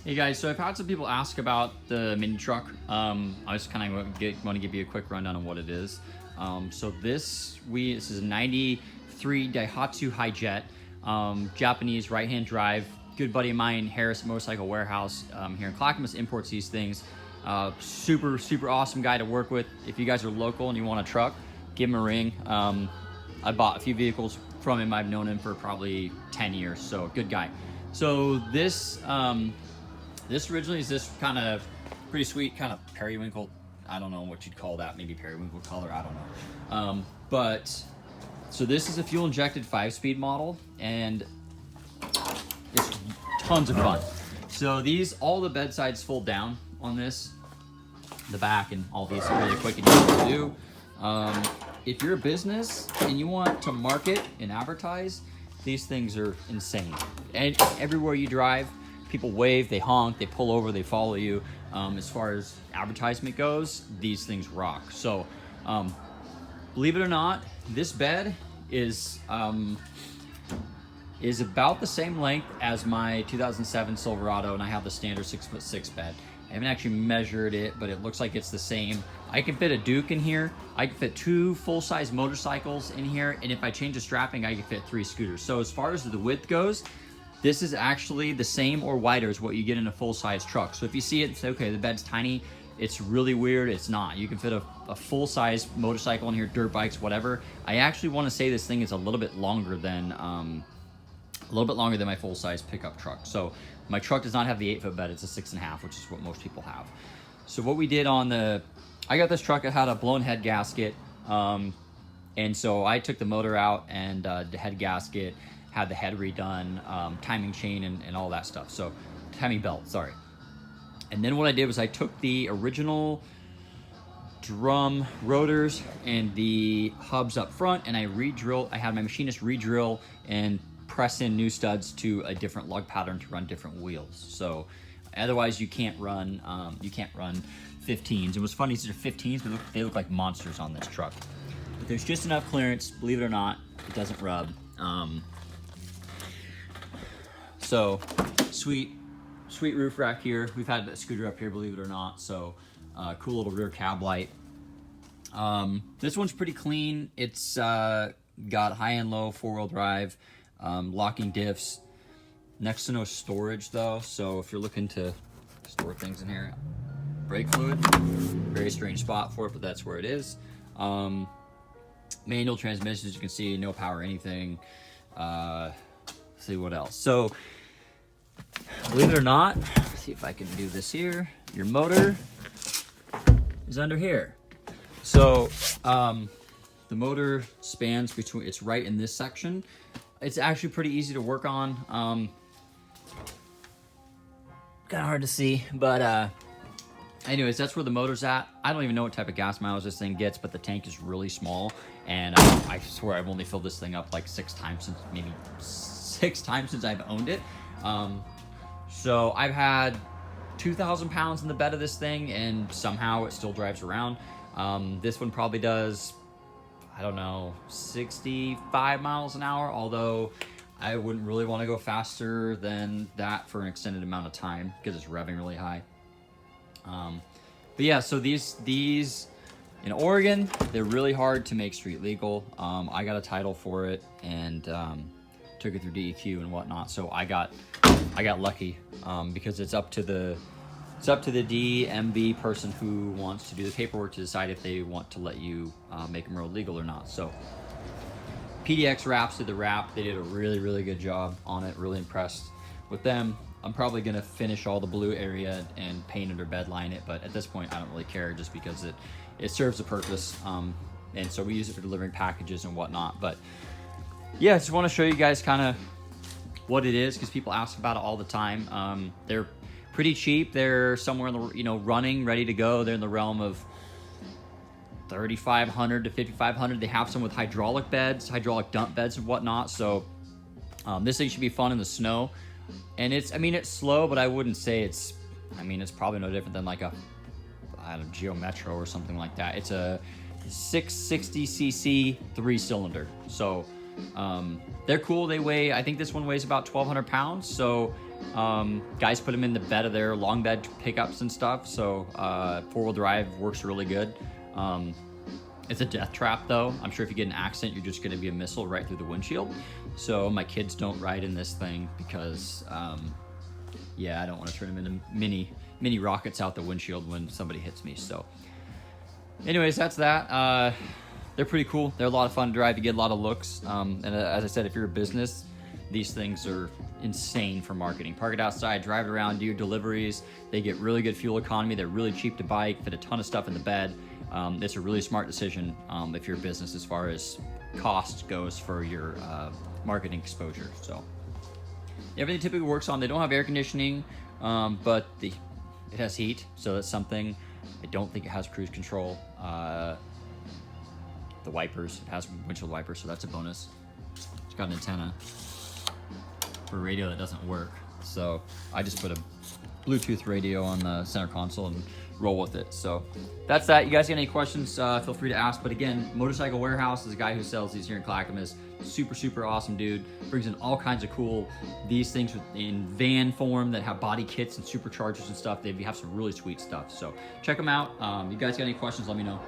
Hey guys, so I've had some people ask about the mini truck. I just kind of want to give you a quick rundown on what it is. So this is a 93 Daihatsu Hi-Jet, Japanese right-hand drive. Good buddy of mine, Harris Motorcycle Warehouse here in Clackamas, imports these things. Super awesome guy to work with. If you guys are local and you want a truck, give him a ring. I bought a few vehicles from him. I've known him for probably 10 years, so good guy. So this originally is this kind of pretty sweet kind of periwinkle, I don't know what you'd call that, maybe periwinkle color, I don't know. But so this is a fuel injected 5-speed model, and it's tons of fun. So all the bed sides fold down on this, the back and all these are really quick and easy to do. If you're a business and you want to market and advertise, these things are insane. And everywhere you drive, people wave, they honk, they pull over, they follow you. As far as advertisement goes, these things rock. So, believe it or not, this bed is about the same length as my 2007 Silverado, and I have the standard 6'6" bed. I haven't actually measured it, but it looks like it's the same. I can fit a Duke in here. I can fit 2 full-size motorcycles in here, and if I change the strapping, I can fit 3 scooters. So as far as the width goes, this is actually the same or wider as what you get in a full-size truck. So if you see it and say, okay, the bed's tiny, it's really weird, it's not. You can fit a full-size motorcycle in here, dirt bikes, whatever. I actually want to say this thing is a little bit longer than my full-size pickup truck. So my truck does not have the 8-foot bed, it's a 6.5, which is what most people have. So what we did I got this truck, it had a blown head gasket, and so I took the motor out and the head gasket, had the head redone, timing chain and all that stuff. So timing belt, sorry. And then what I did was I took the original drum rotors and the hubs up front, and I had my machinist re-drill and press in new studs to a different lug pattern to run different wheels. So otherwise you can't run 15s. It was funny, these are 15s, but they look like monsters on this truck. But there's just enough clearance, believe it or not, it doesn't rub. So sweet roof rack here. We've had a scooter up here, believe it or not. So cool little rear cab light. This one's pretty clean. It's got high and low 4-wheel drive, locking diffs, next to no storage though. So if you're looking to store things in here, brake fluid, very strange spot for it, but that's where it is. Manual transmission, as you can see, no power anything. See what else. So believe it or not, see if I can do this here. Your motor is under here. So the motor spans between, it's right in this section. It's actually pretty easy to work on. Kind of hard to see, but anyways, that's where the motor's at. I don't even know what type of gas mileage this thing gets, but the tank is really small, and I swear I've only filled this thing up like 6 times since I've owned it. So I've had 2,000 pounds in the bed of this thing, and somehow it still drives around. This one probably does, I don't know, 65 miles an hour, although I wouldn't really want to go faster than that for an extended amount of time because it's revving really high. But yeah, so these in Oregon, they're really hard to make street legal. I got a title for it and took it through DEQ and whatnot. So I got lucky because it's up to the DMV person who wants to do the paperwork to decide if they want to let you make them road legal or not. So PDX Wraps did the wrap. They did a really good job on it. Really impressed with them. I'm probably gonna finish all the blue area and paint it or bed line it, but at this point I don't really care just because it serves a purpose. And so we use it for delivering packages and whatnot. But yeah, I just want to show you guys kind of what it is because people ask about it all the time. They're pretty cheap. They're somewhere in the running, ready to go. They're in the realm of $3,500 to $5,500. They have some with hydraulic beds, hydraulic dump beds and whatnot. So this thing should be fun in the snow. And it's slow, but I wouldn't say it's probably no different than like a Geo Metro or something like that. It's a 660cc 3-cylinder. So they're cool. They weigh, I think this one weighs about 1,200 pounds. So Guys put them in the bed of their long bed pickups and stuff, so four-wheel drive works really good. It's a death trap though. I'm sure if you get an accident, you're just gonna be a missile right through the windshield. So my kids don't ride in this thing because, yeah, I don't want to turn them into mini rockets out the windshield when somebody hits me. So anyways, that's that. They're pretty cool. They're a lot of fun to drive. You get a lot of looks. And as I said, if you're a business, these things are insane for marketing. Park it outside, drive it around, do your deliveries. They get really good fuel economy. They're really cheap to buy, fit a ton of stuff in the bed. It's a really smart decision if you're a business as far as cost goes for your marketing exposure. So everything typically works on. They don't have air conditioning, but it has heat, so that's something. I don't think it has cruise control. The wipers, it has windshield wipers, so that's a bonus. It's got an antenna for a radio that doesn't work, so I just put a Bluetooth radio on the center console and roll with it. So that's that. You guys got any questions, feel free to ask. But again, Motorcycle Warehouse is a guy who sells these here in Clackamas. Super awesome dude. Brings in all kinds of cool these things in van form that have body kits and superchargers and stuff. They have some really sweet stuff, so check them out. You guys got any questions, let me know.